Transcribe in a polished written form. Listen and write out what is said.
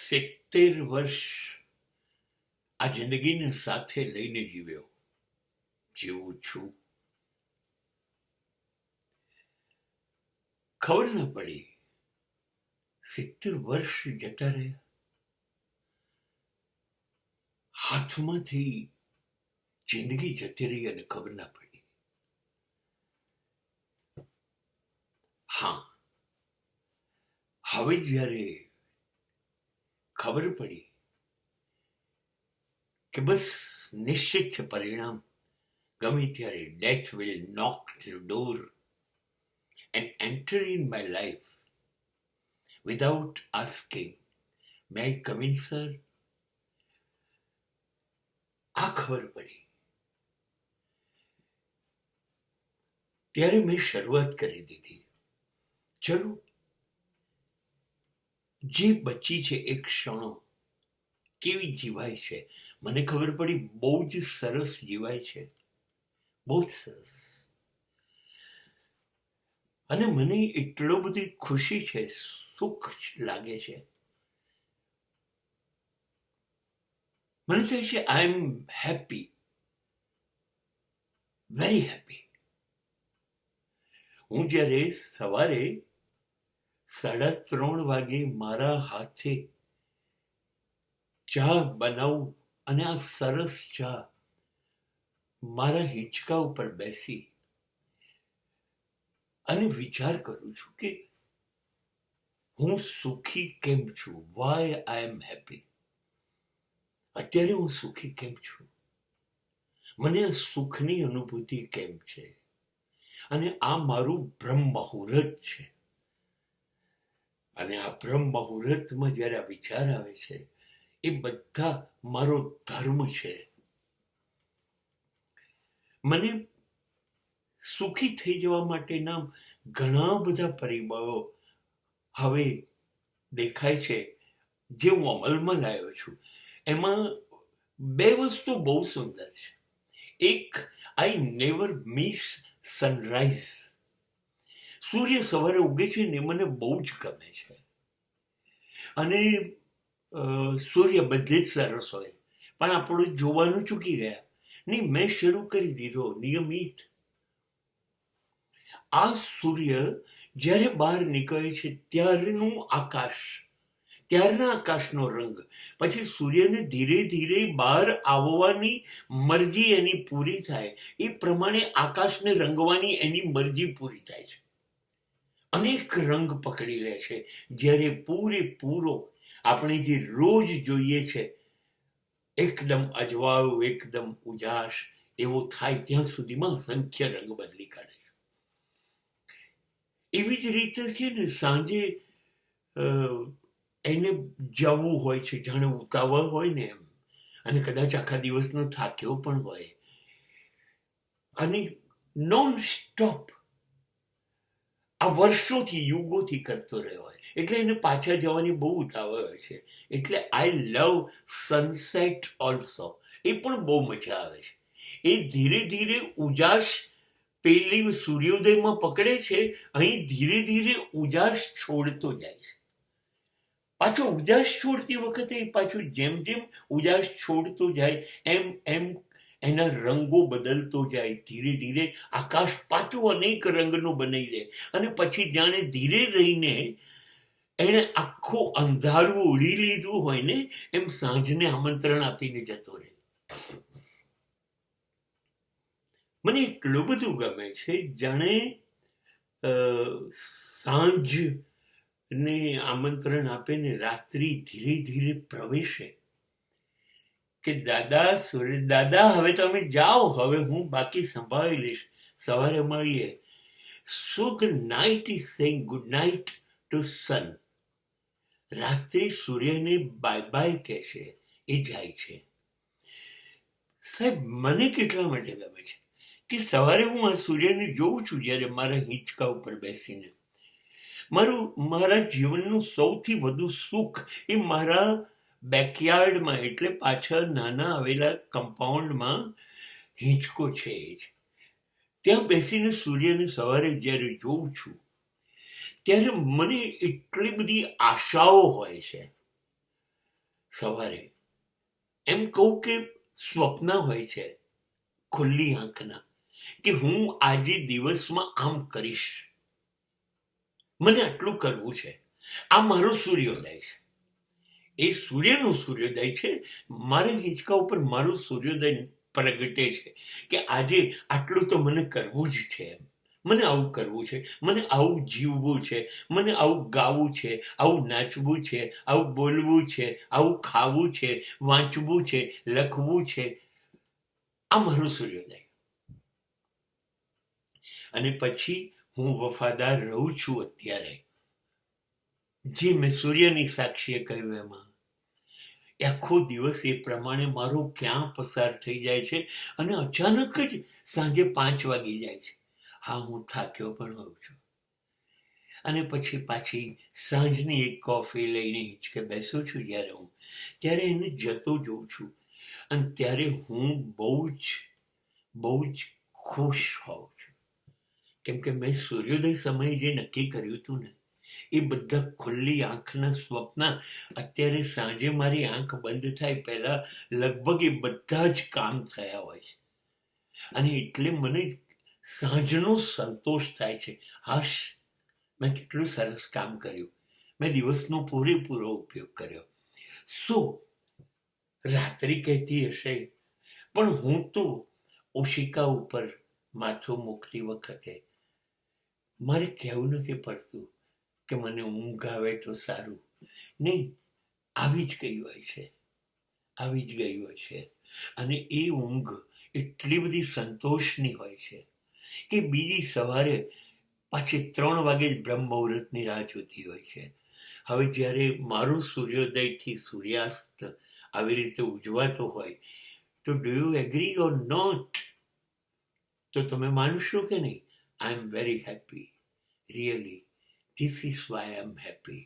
70 વર્ષ આ જિંદગીને સાથે લઈને જીવું છું. ખબર ન પડી 70 વર્ષ જતા રહ્યા, હાથમાંથી જિંદગી જતી રહી અને ખબર ના પડી. હા, હવે જ્યારે ખબર પડી કે બસ નિશ્ચિત છે પરિણામ, ગમે ત્યારે death will knock the door and enter in my life without asking, may I come in, sir? આ ખબર પડી ત્યારે મેં શરૂઆત કરી દીધી. ચલો, જે બચી છે એ ક્ષણો કેવી જીવાય છે મને ખબર પડી. બહુ જ સરસ જીવાય છે, બહુ જ સરસ. અને મને એટલો બધી ખુશી છે, સુખ લાગે છે. મને થાય છે આઈ એમ હેપી, વેરી હેપી. હું જ્યારે સવારે 3:30 વાગે મારા હાથે ચા બનાવું અને આ સરસ ચા મારા હિંચકા ઉપર બેસી અને વિચાર કરું છું કે હું સુખી કેમ છું, વાય આઈ એમ હેપી. અત્યારે હું સુખી કેમ છું, મને આ સુખની અનુભૂતિ કેમ છે, અને આ મારું બ્રહ્મ મુહૂર્ત છે. અને આ બ્રહ્મ મુહૂર્તમાં જ્યારે આ વિચાર આવે છે એ બધા મારો ધર્મ છે. મને સુખી થઈ જવા માટેના ઘણા બધા પરિબળો હવે દેખાય છે જે હું અમલમાં લાવ્યો છું. એમાં 2 વસ્તુ બહુ સુંદર છે. એક, આઈ નેવર મિસ સનરાઈઝ. સૂર્ય સવારે ઉગે છે ને મને બહુ જ ગમે છે. અને સૂર્ય બધે જ સરસ હોય, પણ આપણે જોવાનું ચૂકી ગયા. નહીં, મેં શરૂ કરી દીધો નિયમિત. આ સૂર્ય જ્યારે બહાર નીકળે છે ત્યારનું આકાશ, ત્યારના આકાશનો રંગ, પછી સૂર્યને ધીરે ધીરે બહાર આવવાની મરજી એની પૂરી થાય એ પ્રમાણે આકાશને રંગવાની એની મરજી પૂરી થાય છે. અનેક રંગ પકડી લે છે. જ્યારે પૂરેપૂરો આપણે જે રોજ જોઈએ છે એકદમ અજવાળું, એકદમ ઉજાસ એવો થાય ત્યાં સુધીમાં અસંખ્ય રંગ બદલી કાઢે છે. એવી જ રીતે છે ને સાંજે એને જવું હોય છે, જાણે ઉતાવળ હોય ને એમ, અને કદાચ આખા દિવસનો થાક્યો પણ હોય, અને નોન સ્ટોપ આ વર્ષોથી, યુગોથી કરતો રહ્યો હોય, એટલે એને પાછા જવાની બહુ ઉતાવળ હોય છે. એટલે આઈ લવ સનસેટ ઓલ્સો. એ પણ બહુ મજા આવે છે. એ ધીરે ધીરે ઉજાસ પેલી સૂર્યોદયમાં પકડે છે, અહીં ધીરે ધીરે ઉજાસ છોડતો જાય છે. પાછો ઉજાસ છોડતી વખતે પાછું જેમ જેમ ઉજાસ છોડતો જાય એમ એમ એના રંગો બદલતો જાય. ધીરે ધીરે આકાશ પાછું અનેક રંગનું બનાવી દે, અને પછી જાણે ધીરે રહીને એને આખું અંધારું ઉડી લીધું હોય ને એમ સાંજને આમંત્રણ આપીને જતો રહે. મને એટલું બધું ગમે છે, જાણે સાંજ ને આમંત્રણ આપે ને રાત્રિ ધીરે ધીરે પ્રવેશે કે દાદા, સૂર્ય દાદા, હવે તમે જાઓ, હવે હું બાકી સંભાળી લઈશ, સવારે મળીએ. So the night is saying good night to sun. રાત્રિ સૂર્યને બાય બાય કહે છે, એ જાય છે. સાહેબ, મને કેટલા માટે ગમે છે કે સવારે હું આ સૂર્યને જોઉં છું જ્યારે મારા હિંચકા ઉપર બેસીને. મારા જીવનનું સૌથી વધુ સુખ એ મારા બેકયાર્ડમાં, એટલે પાછળ નાના આવેલા કમ્પાઉન્ડમાં હિંચકો છે. ત્યાં બેસીને સૂર્યને સવારે જ્યારે જોઉં છું ત્યારે મને એટલી બધી આશાઓ હોય છે. સવારે એમ કહું કે સ્વપ્ન હોય છે ખુલ્લી આંખના, કે હું આજે દિવસમાં આમ કરીશ, મને આટલું કરવું છે. આ મારો સૂર્યોદય છે. એ સૂર્યનું સૂર્યોદય છે. મારા હિંચકા ઉપર મારું સૂર્યોદય પ્રગટે છે કે આજે આટલું તો મને કરવું જ છે. મને આવું કરવું છે, મને આવું જીવવું છે, મને આવું ગાવું છે, આવું નાચવું છે, આવું બોલવું છે, આવું ખાવું છે, વાંચવું છે, લખવું છે. આ મારું સૂર્યોદય. અને પછી હું વફાદાર રહું છું અત્યારે, જે મેં સૂર્યની સાક્ષીએ કહ્યું એમાં. આખો દિવસ એ પ્રમાણે મારો ક્યાં પસાર થઈ જાય છે, અને અચાનક જ સાંજે 5 વાગી જાય છે. હા, હું થાક્યો પણ હોઉં છું. અને પછી પાછી સાંજની એક કોફી લઈને હિંચકે બેસું છું જ્યારે હું, ત્યારે એને જતો જોઉં છું. અને ત્યારે હું બહુ જ ખુશ હોઉં છું. કેમ કે મેં સૂર્યોદય સમયે જે નક્કી કર્યું હતું ને, એ બધા ખુલ્લી આંખના સ્વપ્ન અત્યારે સાંજે મારી આંખ બંધ થાય પહેલા લગભગ એ બધા જ કામ થયા હોય છે. અને એટલે મને સાંજનો સંતોષ થાય છે. હાશ, મેં કેટલું સરસ કામ કર્યું, મેં દિવસનો પૂરેપૂરો ઉપયોગ કર્યો. રાત્રિ કહેતી હશે, પણ હું તો ઓશિકા ઉપર માથું મૂકતી વખતે મારે કહેવું નથી પડતું કે મને ઊંઘ આવે તો સારું. નહીં, આવી જ ગઈ હોય છે, આવી જ ગઈ હોય છે. અને એ ઊંઘ એટલી બધી સંતોષની હોય છે કે બીજી સવારે પાછી 3 વાગે જ બ્રહ્મ મુહૂર્તની રાહ જોતી હોય છે. હવે જ્યારે મારો સૂર્યોદયથી સૂર્યાસ્ત આવી રીતે ઉજવાતો હોય, તો do you agree or not? તો તમે માનશો કે નહીં? I am very happy. Really, this is why I am happy.